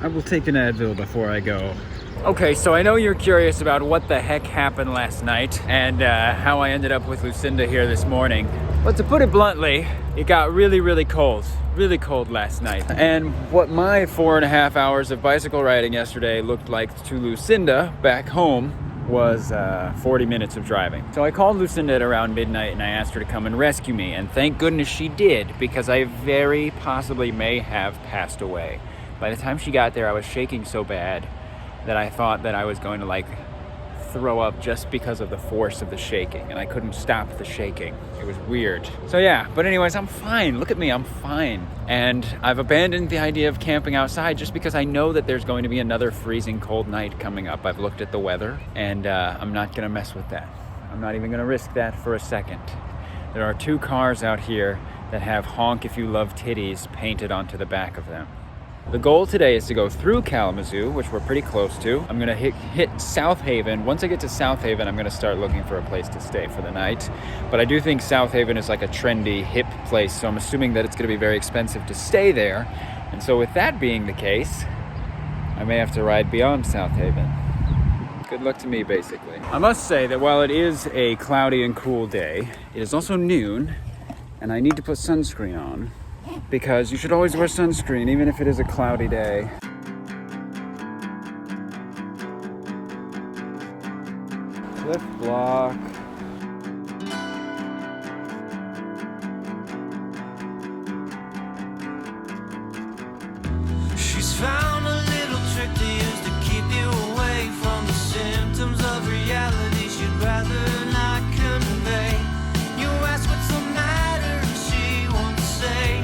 I will take an Advil before I go. Okay, so I know you're curious about what the heck happened last night and how I ended up with Lucinda here this morning. But to put it bluntly, it got really cold last night. And what my 4.5 hours of bicycle riding yesterday looked like to Lucinda back home was 40 minutes of driving. So I called Lucinda at around midnight and I asked her to come and rescue me. And thank goodness she did, because I very possibly may have passed away. By the time she got there, I was shaking so bad that I thought that I was going to like throw up just because of the force of the shaking, and I couldn't stop the shaking. It was weird. So yeah, but anyways, I'm fine. Look at me, I'm fine. And I've abandoned the idea of camping outside just because I know that there's going to be another freezing cold night coming up. I've looked at the weather and I'm not gonna mess with that. I'm not even gonna risk that for a second. There are 2 cars out here that have "honk if you love titties" painted onto the back of them. The goal today is to go through Kalamazoo, which we're pretty close to. I'm gonna hit South Haven. Once I get to South Haven, I'm gonna start looking for a place to stay for the night. But I do think South Haven is like a trendy, hip place, so I'm assuming that it's gonna be very expensive to stay there. And so with that being the case, I may have to ride beyond South Haven. Good luck to me, basically. I must say that while it is a cloudy and cool day, it is also noon, and I need to put sunscreen on, because you should always wear sunscreen even if it is a cloudy day. Cliff block. She's found a little trick to use to keep you away from the symptoms of reality she'd rather not convey. You ask what's the matter and she won't say.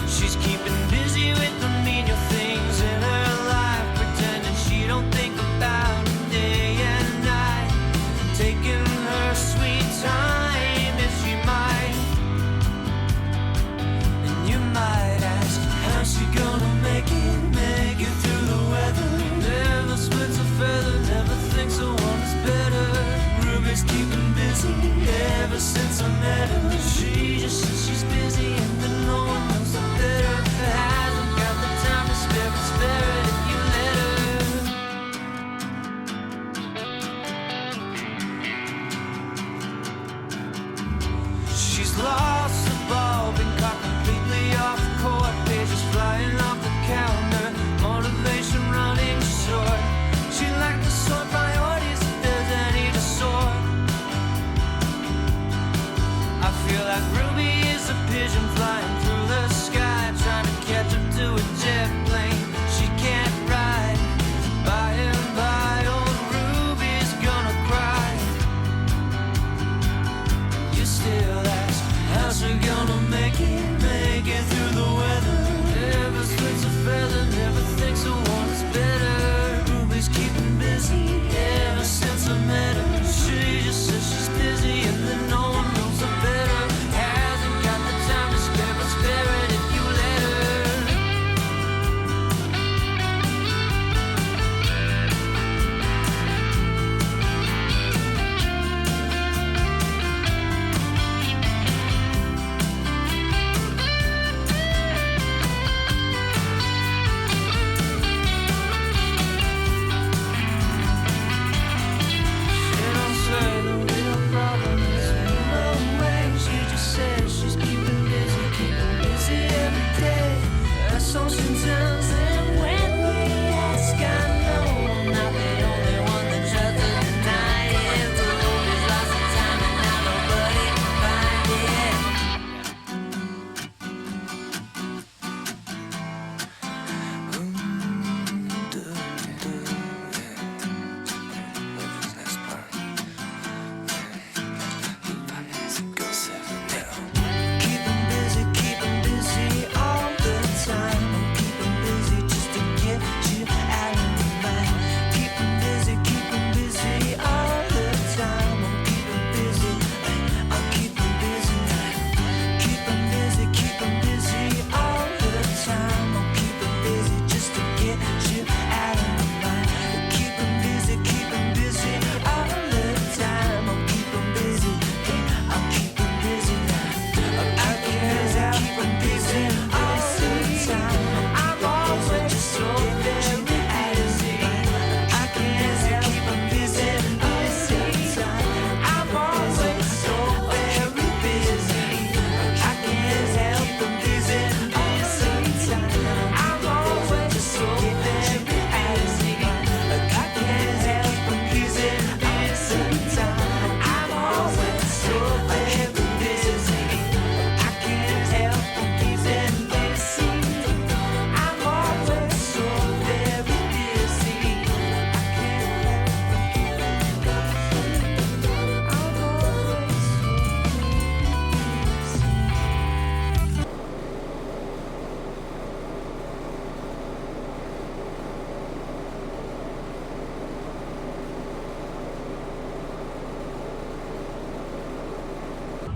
She's keeping busy with the menial things in her life, pretending she don't think about it day and night, taking her sweet time if she might. And you might ask, how's she gonna make it through the weather? Never splits a feather, never thinks the one is better. Ruby's keeping busy ever since I met her. She just says she's busy and then no one knows her better. Hasn't got the time to spare, but spare it if you let her. She's lost the ball, been caught completely off court. Pages flying off the calendar, motivation running short. She'd like to sort priorities if there's any to sort. I feel like Ruby is a pigeon flying through the sky, trying to catch up to a jet plane she can't ride. By and by, old Ruby's gonna cry. You still ask, how's she gonna make it through the weather? Never splits a feather, never thinks the one is better. Ruby's keeping busy ever since I met her. She just says she's busy and then no one knows her better. Hasn't got the time to spare, but spare it if you let her.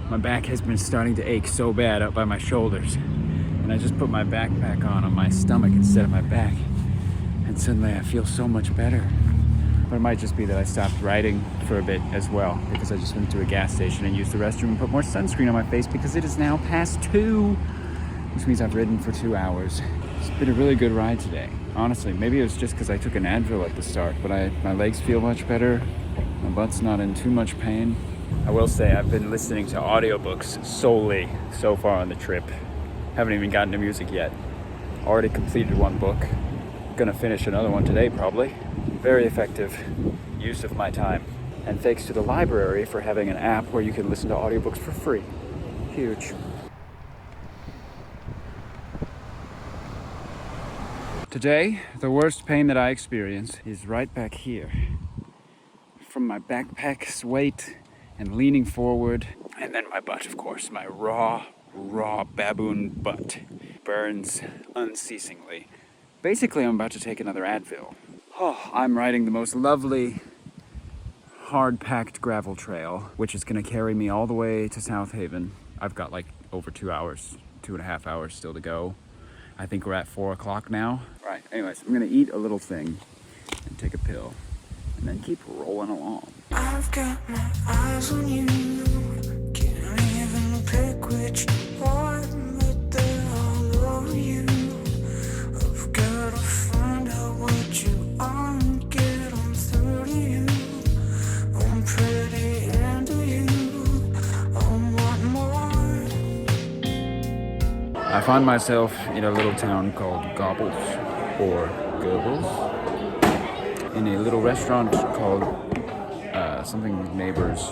My back has been starting to ache so bad up by my shoulders. And I just put my backpack on my stomach instead of my back. And suddenly I feel so much better. But it might just be that I stopped riding for a bit as well, because I just went to a gas station and used the restroom and put more sunscreen on my face because it is now past 2, which means I've ridden for 2 hours. It's been a really good ride today. Honestly, maybe it was just because I took an Advil at the start, but my legs feel much better. My butt's not in too much pain. I will say I've been listening to audiobooks solely so far on the trip. Haven't even gotten to music yet. Already completed one book. Gonna finish another one today probably. Very effective use of my time. And thanks to the library for having an app where you can listen to audiobooks for free. Huge. Today, the worst pain that I experience is right back here. From my backpack's weight and leaning forward, and then my butt, of course. My raw baboon butt burns unceasingly. Basically, I'm about to take another Advil. Oh, I'm riding the most lovely, hard-packed gravel trail, which is gonna carry me all the way to South Haven. I've got like over 2 hours, 2.5 hours still to go. I think we're at 4 o'clock now. Right, anyways, I'm gonna eat a little thing and take a pill and then keep rolling along. I've got my eyes on you. Can't even pick which one, but they're all over you. I've gotta find out what you are and get on through to you. I'm pretty into you. I want more. I find myself in a little town called Gobbles, or Goebbels, in a little restaurant called something with Neighbors.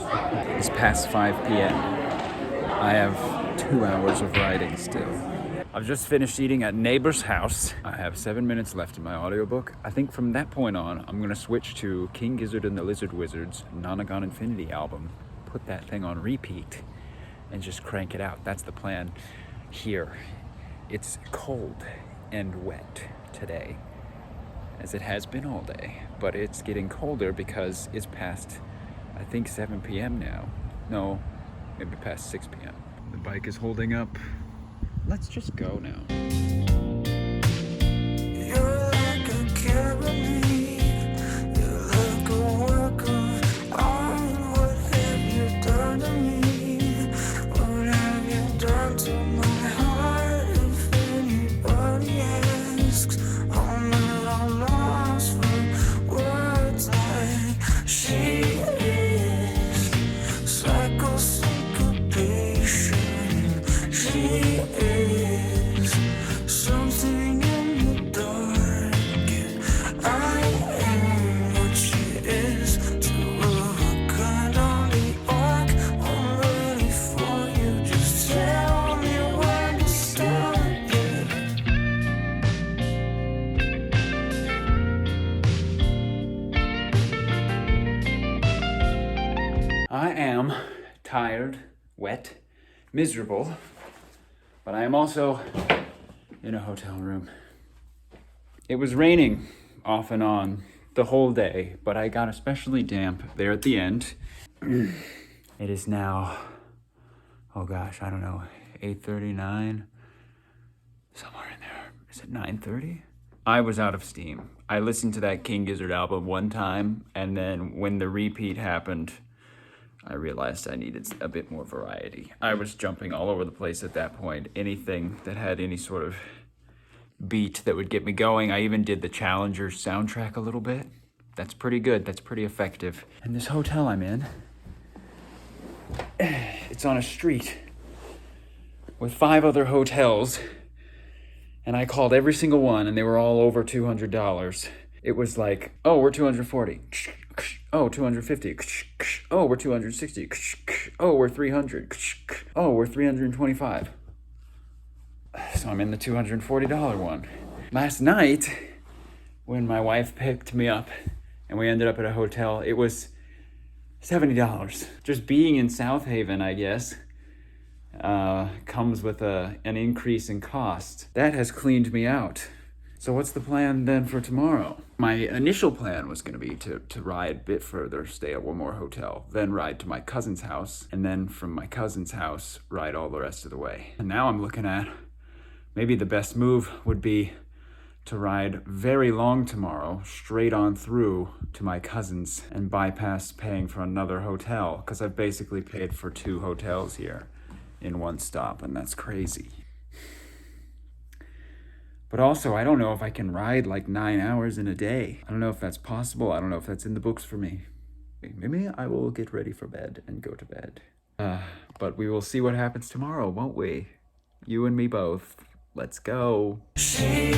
It's past 5 p.m. I have 2 hours of riding still. I've just finished eating at Neighbor's house. I have 7 minutes left in my audiobook. I think from that point on, I'm gonna switch to King Gizzard and the Lizard Wizard's Nonagon Infinity album, put that thing on repeat, and just crank it out. That's the plan here. It's cold and wet today, as it has been all day, but it's getting colder because it's past, I think, 7 p.m. now. No, maybe past 6 p.m. The bike is holding up. Let's just go now. You're like a cabinet. You're like a work of art. What have you done to me? What have you done to my heart? If anybody asks, I'm at a loss for words like she is. Psycho syncopation. She is something in the dark, and I am what she is. To a kind on the arc, I'm ready for you. Just tell me when to start. I am tired, wet, miserable, but I am also in a hotel room. It was raining off and on the whole day, but I got especially damp there at the end. It is now, oh gosh, I don't know, 8:39, somewhere in there. Is it 9:30? I was out of steam. I listened to that King Gizzard album one time, and then when the repeat happened, I realized I needed a bit more variety. I was jumping all over the place at that point. Anything that had any sort of beat that would get me going. I even did the Challenger soundtrack a little bit. That's pretty good. That's pretty effective. And this hotel I'm in, it's on a street with 5 other hotels. And I called every single one, and they were all over $200. It was like, oh, we're 240. Oh, 250. Oh, we're 260. Oh, we're 300. Oh, we're 325. So I'm in the $240 one. Last night, when my wife picked me up and we ended up at a hotel, it was $70. Just being in South Haven, I guess, comes with an increase in cost. That has cleaned me out. So what's the plan then for tomorrow? My initial plan was going to be to ride a bit further, stay at one more hotel, then ride to my cousin's house, and then from my cousin's house, ride all the rest of the way. And now I'm looking at maybe the best move would be to ride very long tomorrow, straight on through to my cousin's and bypass paying for another hotel, because I've basically paid for 2 hotels here in one stop, and that's crazy. But also, I don't know if I can ride like 9 hours in a day. I don't know if that's possible. I don't know if that's in the books for me. Maybe I will get ready for bed and go to bed. But we will see what happens tomorrow, won't we? You and me both. Let's go. She